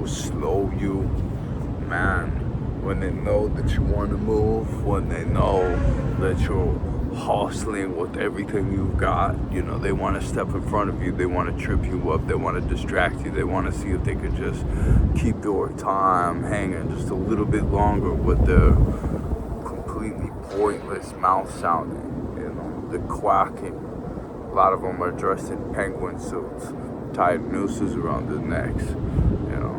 slow you, man. When they know that you want to move, when they know that you're hustling with everything you've got, you know, they want to step in front of you, they want to trip you up, they want to distract you, they want to see if they could just keep your time hanging just a little bit longer with the completely pointless mouth sounding, you know, the quacking. A lot of them are dressed in penguin suits, tied nooses around their necks, you know,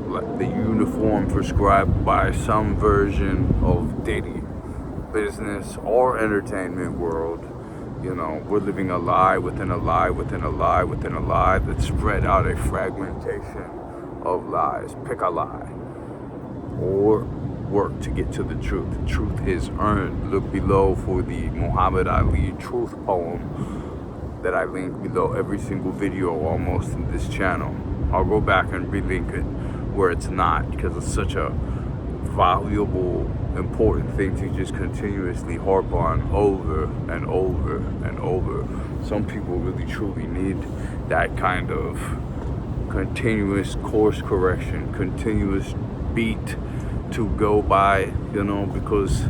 like the uniform prescribed by some version of dating, business, or entertainment world. You know, we're living a lie within a lie within a lie within a lie that spread out a fragmentation of lies. Pick a lie or work to get to the truth. The truth is earned. Look below for the Muhammad Ali truth poem that I link below every single video almost in this channel. I'll go back and relink it where it's not, because it's such a valuable, important thing to just continuously harp on over and over and over. Some people really truly need that kind of continuous course correction, continuous beat to go by, you know, because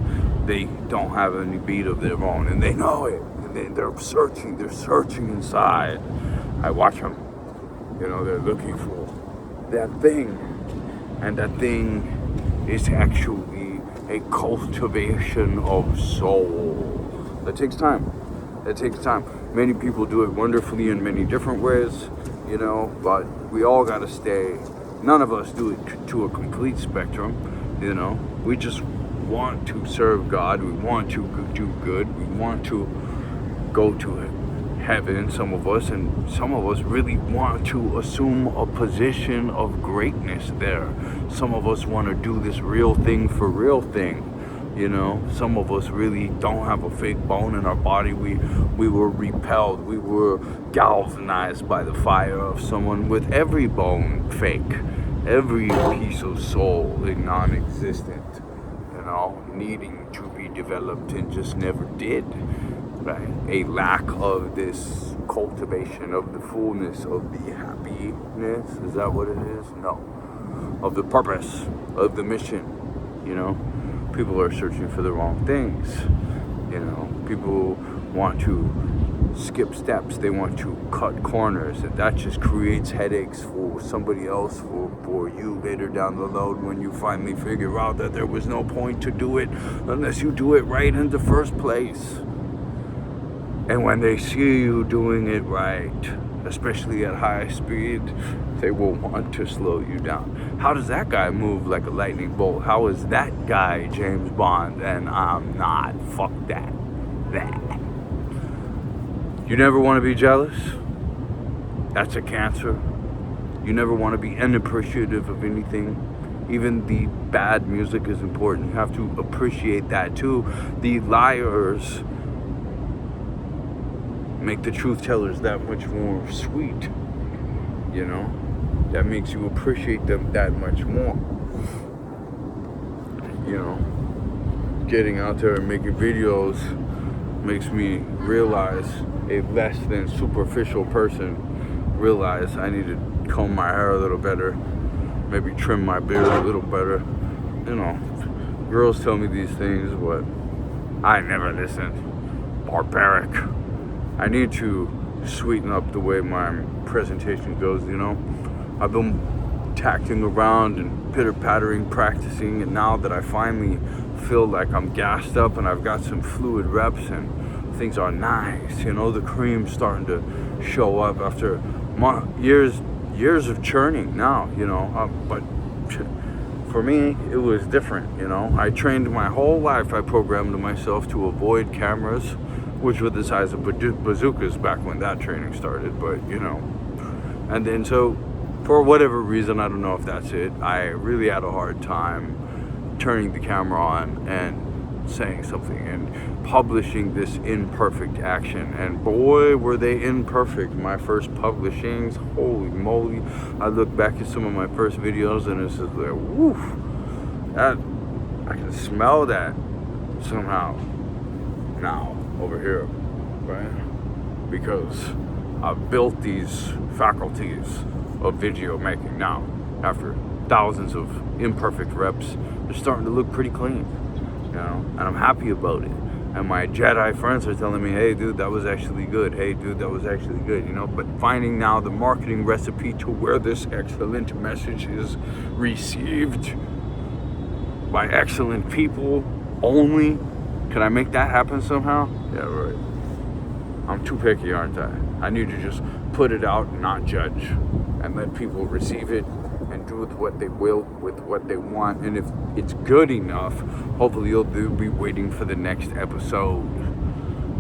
they don't have any beat of their own and they know it, and they're searching inside. I watch them, you know, they're looking for that thing, and that thing is actually a cultivation of soul. That takes time. Many people do it wonderfully in many different ways, you know, but we all gotta stay. None of us do it to a complete spectrum, you know. We just want to serve God. We want to do good. We want to go to heaven, some of us, and some of us really want to assume a position of greatness there. Some of us want to do this real thing for real thing, you know. Some of us really don't have a fake bone in our body. We were repelled, we were galvanized by the fire of someone with every bone fake, every piece of soul non-existent, you know, needing to be developed and just never did. Right? A lack of this cultivation of the fullness of the happiness. Is that what it is? No. Of the purpose, of the mission. You know, people are searching for the wrong things. You know, people want to skip steps. They want to cut corners, and that just creates headaches for somebody else, for you later down the road, when you finally figure out that there was no point to do it unless you do it right in the first place. And when they see you doing it right, especially at high speed, they will want to slow you down. How does that guy move like a lightning bolt? How is that guy James Bond and I'm not? Fuck that. You never want to be jealous? That's a cancer. You never want to be unappreciative of anything. Even the bad music is important. You have to appreciate that too. The liars make the truth tellers that much more sweet, you know. That makes you appreciate them that much more, you know. Getting out there and making videos makes me realize, a less than superficial person realize I need to comb my hair a little better, maybe trim my beard a little better, you know. Girls tell me these things, but I never listen. Barbaric. I need to sweeten up the way my presentation goes, you know. I've been tacting around and pitter-pattering, practicing, and now that I finally feel like I'm gassed up and I've got some fluid reps and things are nice, you know, the cream's starting to show up after years of churning now, you know. But for me, it was different, you know. I trained my whole life, I programmed myself to avoid cameras, which were the size of bazookas back when that training started, but you know. And then so, for whatever reason, I don't know if that's it, I really had a hard time turning the camera on and saying something and publishing this imperfect action. And boy, were they imperfect. My first publishings, holy moly. I look back at some of my first videos and it's just like, woof, that, I can smell that somehow now. Over here, right? Because I've built these faculties of video making now after thousands of imperfect reps, they're starting to look pretty clean, and I'm happy about it. And my Jedi friends are telling me, hey dude, that was actually good. Hey dude, that was actually good, But finding now the marketing recipe to where this excellent message is received by excellent people only. Can I make that happen somehow? Yeah, right. I'm too picky, aren't I? I need to just put it out and not judge, and let people receive it and do with what they will, with what they want. And if it's good enough, hopefully you'll be waiting for the next episode,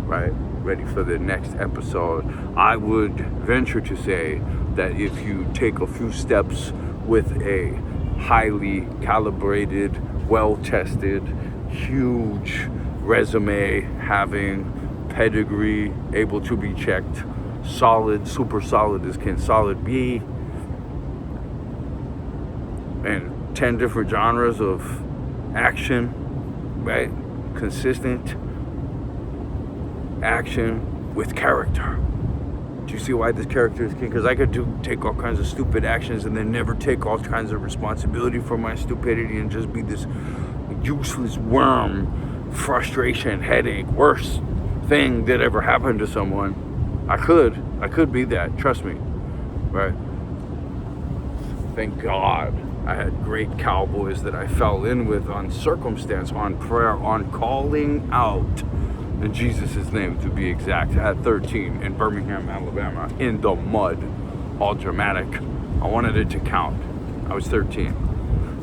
right? Ready for the next episode. I would venture to say that if you take a few steps with a highly calibrated, well-tested, huge resume, having pedigree, able to be checked, solid, super solid as can solid be, and 10 different genres of action, right? Consistent action with character. Do you see why this character is king? Because I could take all kinds of stupid actions and then never take all kinds of responsibility for my stupidity and just be this useless worm, frustration, headache, worst thing that ever happened to someone. I could be that, trust me, right? Thank God I had great cowboys that I fell in with on circumstance, on prayer, on calling out in Jesus' name, to be exact, at 13 in Birmingham, Alabama, in the mud, all dramatic. I wanted it to count. I was 13.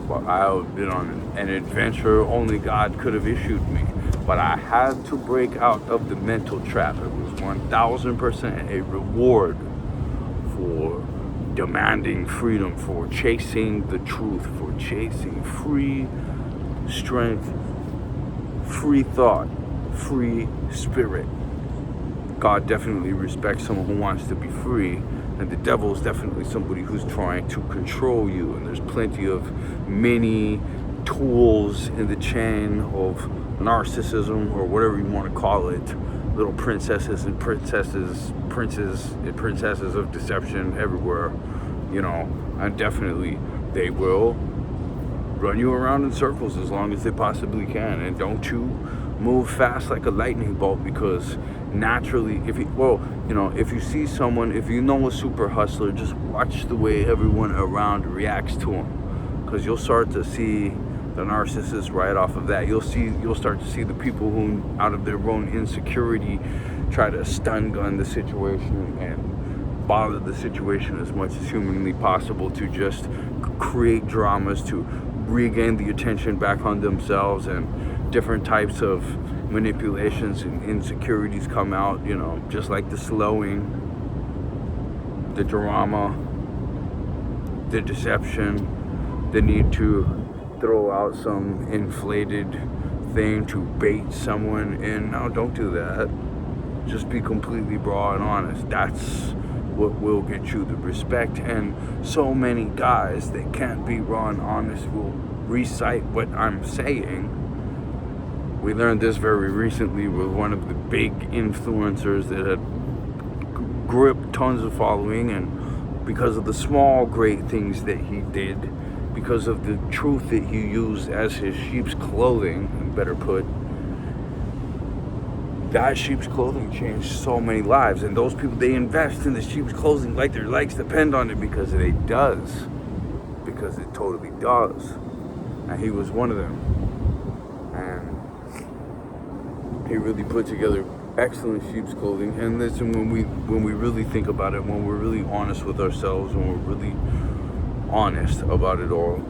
Well, I've been on an adventure only God could have issued me. But I had to break out of the mental trap. It was 1000% a reward for demanding freedom, for chasing the truth, for chasing free strength, free thought, free spirit. God definitely respects someone who wants to be free, and the devil is definitely somebody who's trying to control you. And there's plenty of many tools in the chain of narcissism, or whatever you want to call it, little princesses and princes and princesses of deception everywhere, and definitely they will run you around in circles as long as they possibly can. And don't you move fast like a lightning bolt, because naturally, if you see someone, if you know a super hustler, just watch the way everyone around reacts to him, because you'll start to see the narcissist right off of that. You'll start to see the people who, out of their own insecurity, try to stun gun the situation and bother the situation as much as humanly possible to just create dramas, to regain the attention back on themselves, and different types of manipulations and insecurities come out, just like the slowing, the drama, the deception, the need to throw out some inflated thing to bait someone in. No, don't do that. Just be completely raw and honest. That's what will get you the respect. And so many guys that can't be raw and honest will recite what I'm saying. We learned this very recently with one of the big influencers that had gripped tons of following, and because of the small great things that he did, because of the truth that he used as his sheep's clothing, better put, that sheep's clothing changed so many lives. And those people, they invest in the sheep's clothing like their legs depend on it, because it does. Because it totally does. And he was one of them. And he really put together excellent sheep's clothing. And listen, when we really think about it, when we're really honest with ourselves, when we're really honest about it all,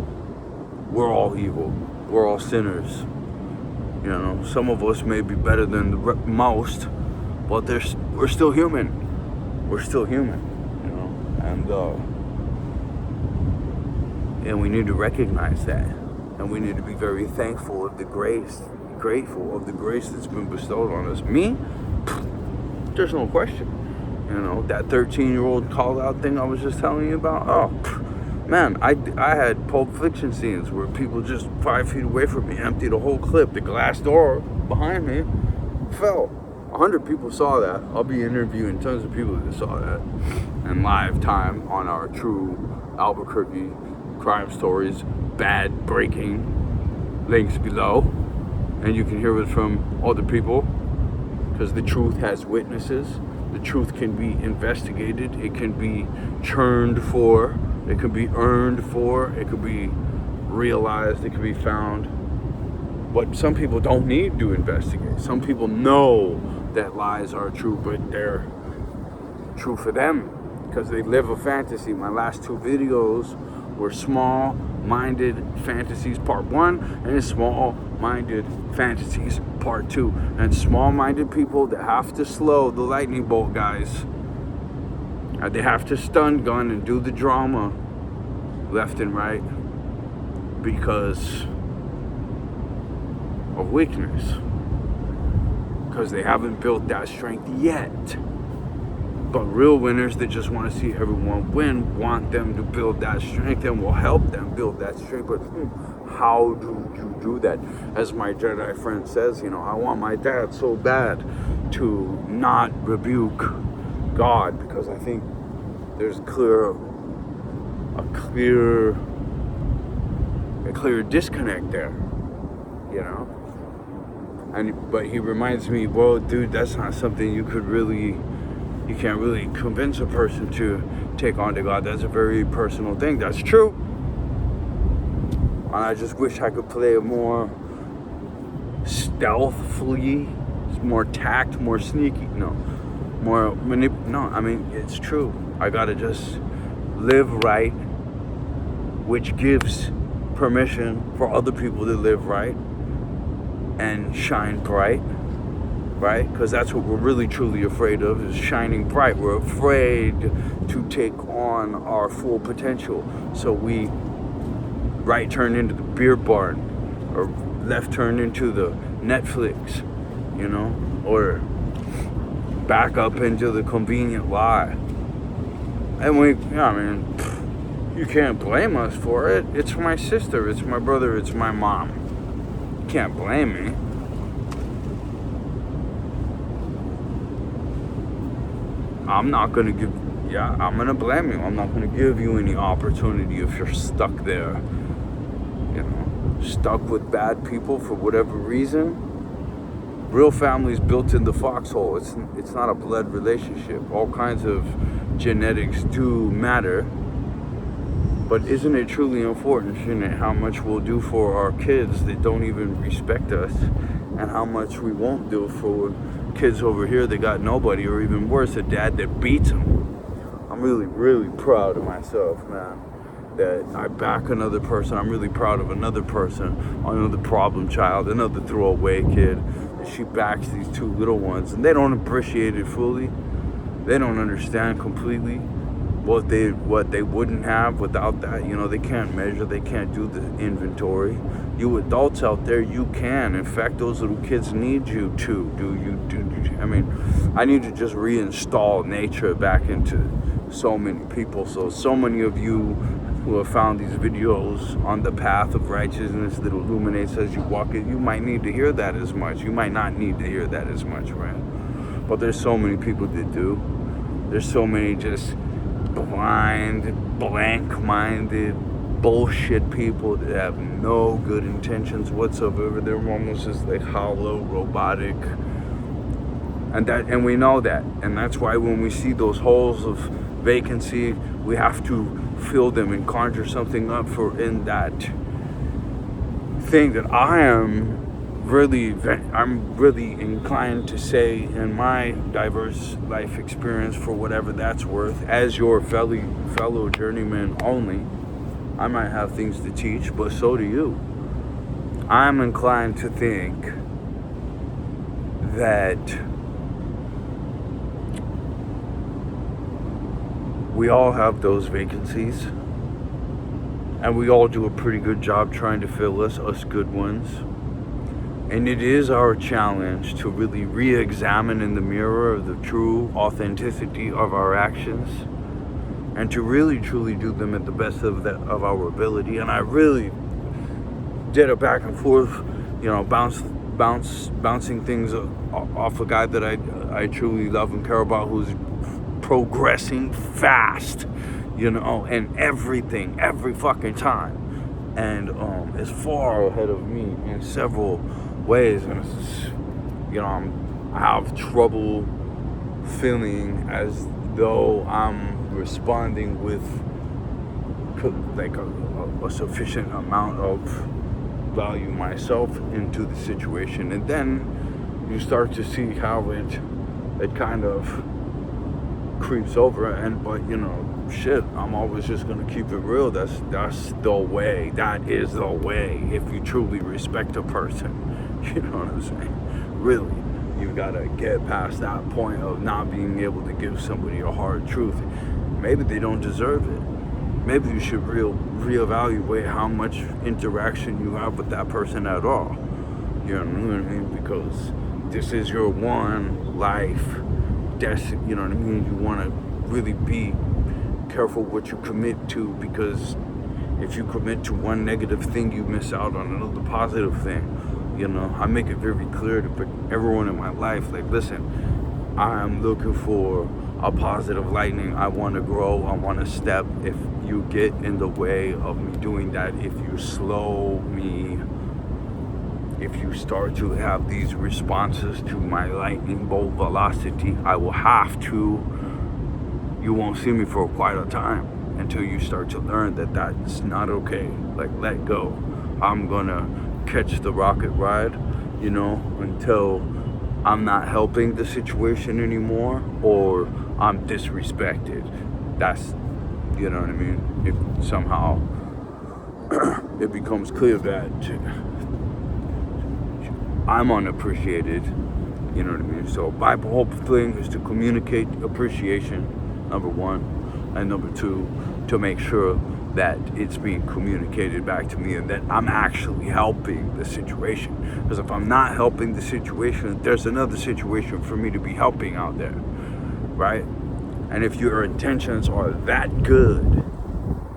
we're all evil. We're all sinners. Some of us may be better than the most, but we're still human. We're still human, and we need to recognize that, and we need to be very thankful of the grace, grateful of the grace that's been bestowed on us. Me, there's no question. That 13-year-old call out thing I was just telling you about. Oh, man, I had Pulp Fiction scenes where people just 5 feet away from me emptied a whole clip. The glass door behind me fell. 100 people saw that. I'll be interviewing tons of people that saw that in live time on our true Albuquerque crime stories, bad breaking, links below. And you can hear it from other people, because the truth has witnesses. The truth can be investigated. It can be churned for. It can be earned for. It can be realized. It can be found. But some people don't need to investigate. Some people know that lies are true, but they're true for them because they live a fantasy. My last 2 videos were small-minded fantasies part 1 and small-minded fantasies part 2. And small-minded people that have to slow the lightning bolt, guys. They have to stun gun and do the drama left and right because of weakness, because they haven't built that strength yet. But real winners that just want to see everyone win want them to build that strength, and will help them build that strength. But how do you do that? As my Jedi friend says, I want my dad so bad to not rebuke God, because I think there's a clear disconnect there, But he reminds me, well, dude, that's not something you can't really convince a person to take on to God. That's a very personal thing. That's true. And I just wish I could play it more stealthily, more tact, more sneaky. It's true. I gotta just live right, which gives permission for other people to live right and shine bright, right? Because that's what we're really truly afraid of, is shining bright. We're afraid to take on our full potential. So we right turn into the beer barn, or left turn into the Netflix, or back up into the convenient lie. And you can't blame us for it. It's my sister, it's my brother, it's my mom. You can't blame me. I'm gonna blame you. I'm not gonna give you any opportunity if you're stuck there. Stuck with bad people for whatever reason. Real family's built in the foxhole. It's not a blood relationship. All kinds of genetics do matter. But isn't it truly unfortunate how much we'll do for our kids that don't even respect us, and how much we won't do for kids over here that got nobody, or even worse, a dad that beats them. I'm really, really proud of myself, man, that I back another person. I'm really proud of another person, another problem child, another throwaway kid, that she backs these 2 little ones, and they don't appreciate it fully. They don't understand completely what they wouldn't have without that. They can't measure, they can't do the inventory. You adults out there, you can. In fact, those little kids need you to. I need to just reinstall nature back into so many people. So many of you who have found these videos on the path of righteousness that illuminates as you walk it, you might need to hear that as much. You might not need to hear that as much, right? But there's so many people that do. There's so many just blind, blank-minded, bullshit people that have no good intentions whatsoever. They're almost just like hollow, robotic, and we know that, and that's why when we see those holes of vacancy, we have to fill them and conjure something up in that thing that I'm really inclined to say in my diverse life experience, for whatever that's worth, as your fellow journeyman only. I might have things to teach, but so do you. I'm inclined to think that we all have those vacancies, and we all do a pretty good job trying to fill us good ones. And it is our challenge to really re-examine in the mirror of the true authenticity of our actions, and to really truly do them at the best of our ability. And I really did a back and forth, bouncing things off a guy that I truly love and care about, who's progressing fast and everything, every fucking time. And is far ahead of me in several ways. And it's just, I have trouble feeling as though I'm responding with like a sufficient amount of value myself into the situation. And then you start to see how it kind of creeps over. But shit, I'm always just gonna keep it real. That's the way. That is the way. If you truly respect a person, you know what I'm saying? Really, you gotta get past that point of not being able to give somebody a hard truth. Maybe they don't deserve it. Maybe you should reevaluate how much interaction you have with that person at all. You know what I mean? Because this is your one life. You know what I mean? You want to really be careful what you commit to, because if you commit to one negative thing, you miss out on another positive thing. I make it very clear to everyone in my life, like, listen, I am looking for a positive lightning. I want to grow. I want to step. If you get in the way of me doing that, if you slow me, if you start to have these responses to my lightning bolt velocity, I will have to. You won't see me for quite a time until you start to learn that that's not okay. Like, let go. I'm gonna catch the rocket ride, until I'm not helping the situation anymore, or I'm disrespected. That's, you know what I mean? If somehow it becomes clear that I'm unappreciated, you know what I mean? So my whole thing is to communicate appreciation, number one, and number two, to make sure that it's being communicated back to me and that I'm actually helping the situation. Because if I'm not helping the situation, there's another situation for me to be helping out there, right? And if your intentions are that good,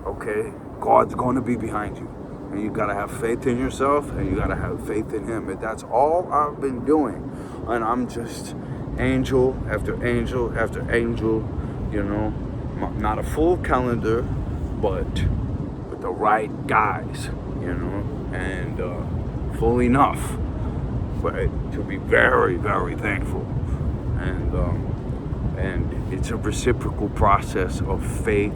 okay, God's going to be behind you. And you got to have faith in yourself, and you got to have faith in Him. And that's all I've been doing. And I'm just angel after angel after angel, not a full calendar, but with the right guys, and full enough, right, to be very, very thankful. And it's a reciprocal process of faith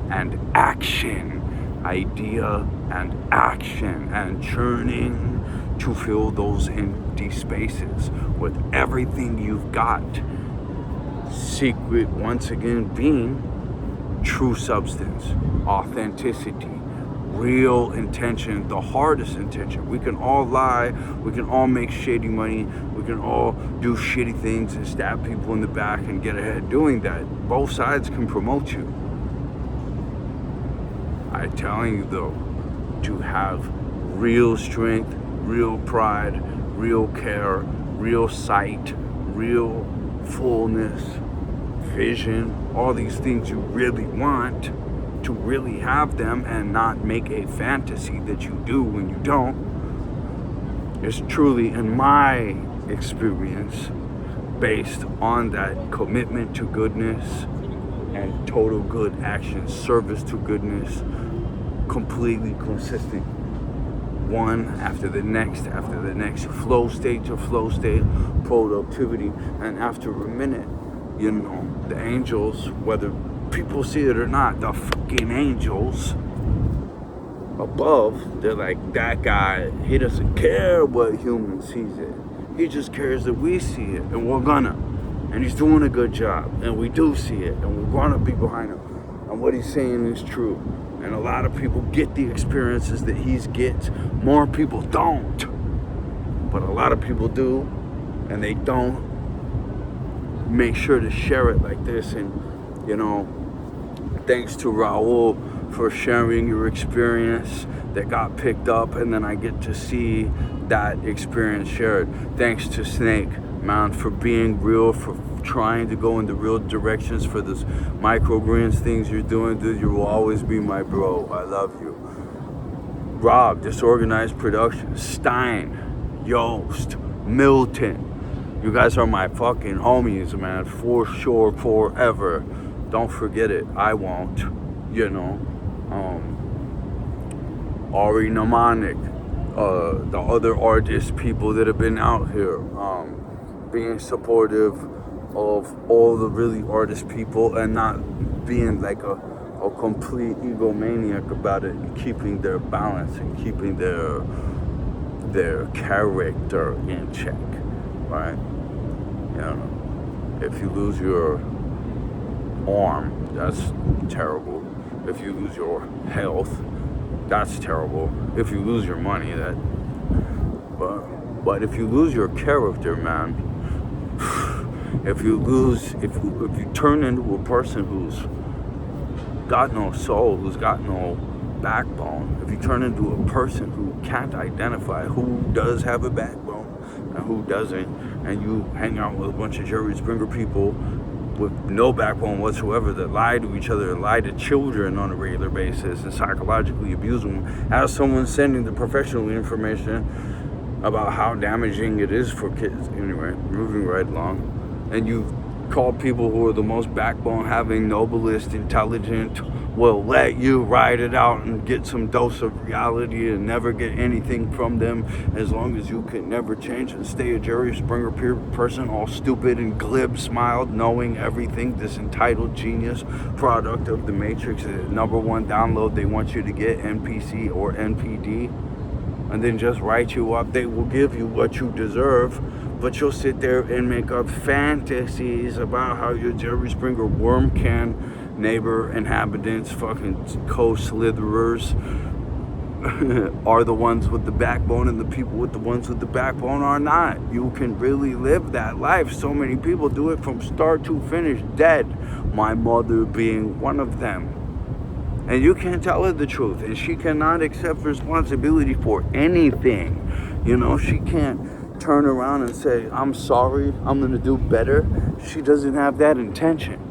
and action, idea and action, and churning to fill those empty spaces with everything you've got. Secret, once again, being true substance, authenticity, real intention, the hardest intention. We can all lie, we can all make shady money, we can all do shitty things and stab people in the back and get ahead doing that. Both sides can promote you. I'm telling you though, to have real strength, real pride, real care, real sight, real fullness, vision, all these things you really want, to really have them and not make a fantasy that you do when you don't, is truly, in my experience, based on that commitment to goodness and total good action, service to goodness, completely consistent, one after the next, flow state to flow state, productivity. And after a minute, the angels, whether people see it or not, the fucking angels above, they're like, that guy, he doesn't care what human sees it. He just cares that we see it, and we're gonna. And he's doing a good job, and we do see it, and we're gonna be behind him. And what he's saying is true. And a lot of people get the experiences that he gets. More people don't. But a lot of people do, and they don't make sure to share it like this. And, thanks to Raul for sharing your experience that got picked up, and then I get to see that experience shared. Thanks to Snake, man, for being real, for trying to go in the real directions, for this microgreens things you're doing. Dude, you will always be my bro. I love you. Rob, Disorganized Production, Stein, Yost, Milton. You guys are my fucking homies, man, for sure, forever. Don't forget it. I won't. you know, Ari Mnemonic, the other artists, people that have been out here, being supportive of all the really artist people and not being like a complete egomaniac about it, and keeping their balance and keeping their character in check, right? You know, if you lose your arm, that's terrible. If you lose your health, that's terrible. If you lose your money, but if you lose your character, man, if you turn into a person who's got no soul, who's got no backbone, if you turn into a person who can't identify who does have a backbone and who doesn't, and you hang out with a bunch of Jerry Springer people with no backbone whatsoever that lie to each other and lie to children on a regular basis and psychologically abuse them, as someone sending the professional information about how damaging it is for kids. Anyway, moving right along. And you call people who are the most backbone having, noblest, intelligent, will let you ride it out and get some dose of reality and never get anything from them, as long as you can never change and stay a Jerry Springer person, all stupid and glib, smiled, knowing everything, this entitled genius product of the Matrix, number one download they want you to get, NPC or NPD, and then just write you up. They will give you what you deserve, but you'll sit there and make up fantasies about how your Jerry Springer worm can neighbor inhabitants, fucking co-slitherers, are the ones with the backbone, and the people with the ones with the backbone are not. You can really live that life. So many people do it from start to finish dead, my mother being one of them. And you can't tell her the truth, and she cannot accept responsibility for anything. You know, she can't turn around and say, I'm sorry, I'm gonna do better. She doesn't have that intention.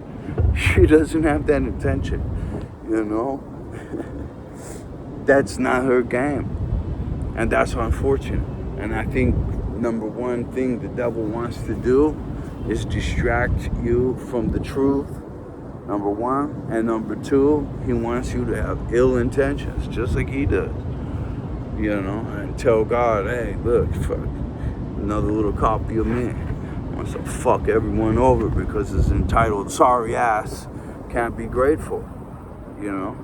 She doesn't have that intention, you know. That's not her game, and that's unfortunate. And I think number one thing the devil wants to do is distract you from the truth, number one. And number two, he wants you to have ill intentions, just like he does, you know, and tell God, hey, look, fuck, another little copy of me wants to fuck everyone over because his entitled sorry ass can't be grateful, you know,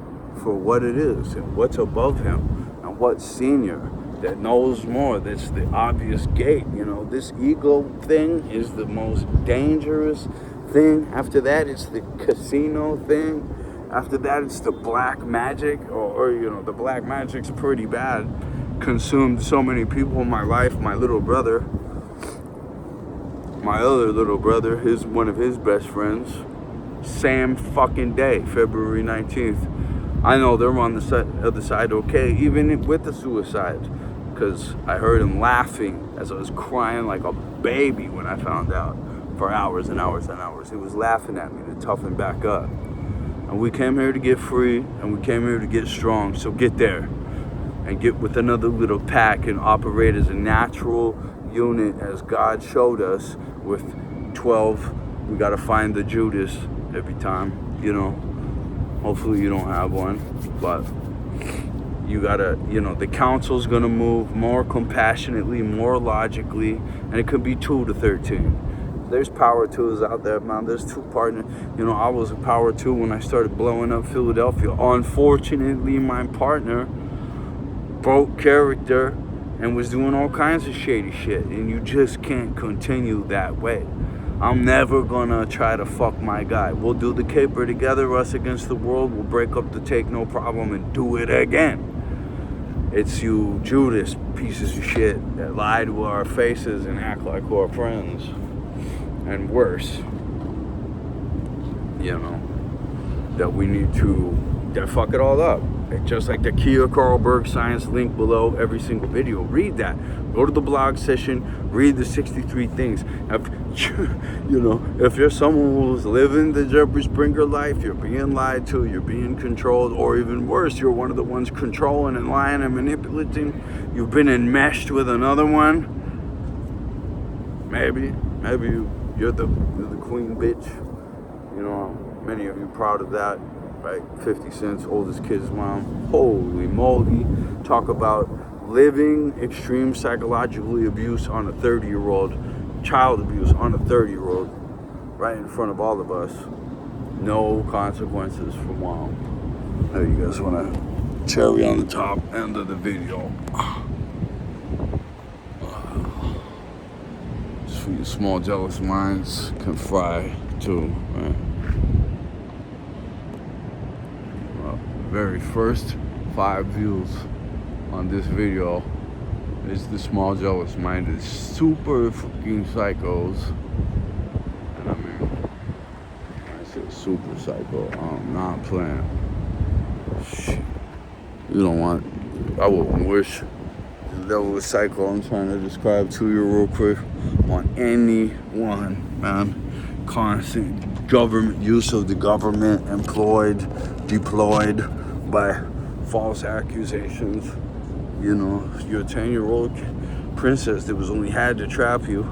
for what it is and what's above him and what's senior, that knows more. That's the obvious gate, you know. This ego thing is the most dangerous thing. After that, it's the casino thing. After that, it's the black magic, or you know, the black magic's pretty bad. Consumed so many people in my life. My little brother, my other little brother, one of his best friends, same fucking day, February 19th. I know they're on the other side okay, even with the suicide, because I heard him laughing as I was crying like a baby when I found out, for hours and hours and hours. He was laughing at me to toughen back up. And we came here to get free, and we came here to get strong, so get there and get with another little pack and operate as a natural unit as God showed us with 12. We got to find the Judas every time, you know. Hopefully you don't have one, but you gotta, you know, the council's gonna move more compassionately, more logically, and it could be 2 to 13. There's power twos out there, man. There's two partners. You know, I was a power two when I started blowing up Philadelphia. Unfortunately, my partner broke character and was doing all kinds of shady shit, and you just can't continue that way. I'm never gonna try to fuck my guy. We'll do the caper together, us against the world. We'll break up the take, no problem, and do it again. It's you Judas pieces of shit that lie to our faces and act like we're friends. And worse, you know, that we need to fuck it all up. Just like the Kia Carlberg science link below every single video. Read that. Go to the blog session. Read the 63 things. If, you know, if you're someone who's living the Jerry Springer life, you're being lied to, you're being controlled, or even worse, you're one of the ones controlling and lying and manipulating. You've been enmeshed with another one. Maybe you're the queen bitch. You know, many of you proud of that. right? 50 Cent's oldest kid's mom. Holy moly. Talk about living extreme psychological abuse on a 30-year-old, child abuse on a 30-year-old, right in front of all of us. No consequences for mom. Now you guys want to cherry on the top end of the video. Sweet small jealous minds can fry too, right? Well, the very first 5 views on this video is the small jealous minded super fucking psychos. And I mean, when I say super psycho, I'm not playing. Shit. You don't want, I wouldn't wish the level of psycho I'm trying to describe to you real quick on anyone, man. Constant government use of the government, deployed by false accusations. You know, you're a 10-year-old princess that was only had to trap you.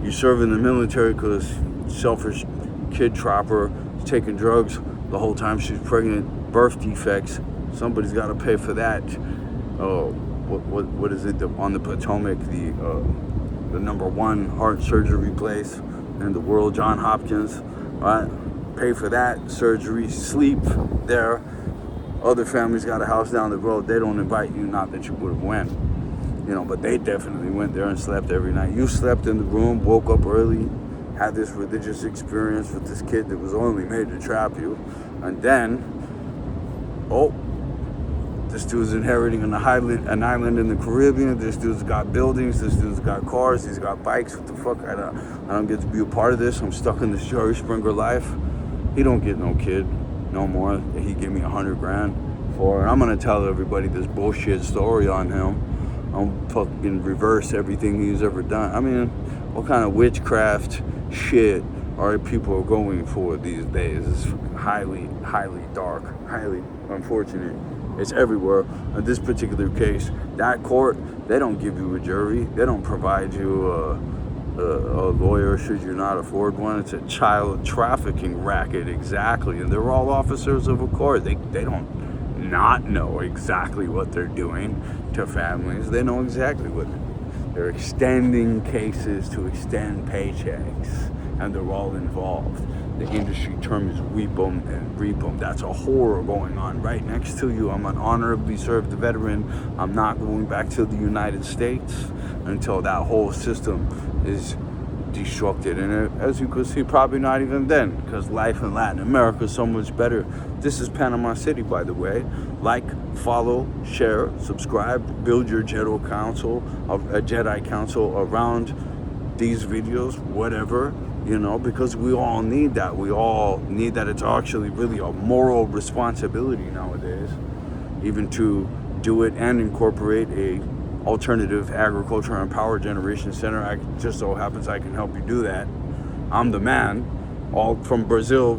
You serve in the military because selfish kid trapper is taking drugs the whole time she's pregnant, birth defects. Somebody's got to pay for that. What is it? On the Potomac, the #1 heart surgery place in the world, Johns Hopkins, right? Pay for that surgery, sleep there. Other families got a house down the road. They don't invite you, not that you would have went, you know, but they definitely went there and slept every night. You slept in the room, woke up early, had this religious experience with this kid that was only made to trap you, and then, this dude's inheriting an island in the Caribbean. This dude's got buildings. This dude's got cars. He's got bikes. What the fuck? I don't get to be a part of this. I'm stuck in this Jerry Springer life. He don't get no kid no more. He gave me $100,000 for. And I'm gonna tell everybody this bullshit story on him. I'm fucking reverse everything he's ever done. I mean, what kind of witchcraft shit are people going for these days? It's highly, highly dark, highly unfortunate. It's everywhere. In this particular case, that court, they don't give you a jury. They don't provide you a lawyer should you not afford one. It's a child trafficking racket, exactly. And they're all officers of a court. They don't not know exactly what they're doing to families. They know exactly what they're extending cases to extend paychecks, and they're all involved. The industry term is weep 'em and reap 'em. That's a horror going on right next to you. I'm an honorably served veteran. I'm not going back to the United States until that whole system is destructed. And as you can see, probably not even then, because life in Latin America is so much better. This is Panama City, by the way. Like, follow, share, subscribe, build your Jedi council around these videos, whatever. You know, because we all need that. We all need that. It's actually really a moral responsibility nowadays, even to do it and incorporate a alternative agriculture and power generation center. I just so happens I can help you do that. I'm the man, all from Brazil.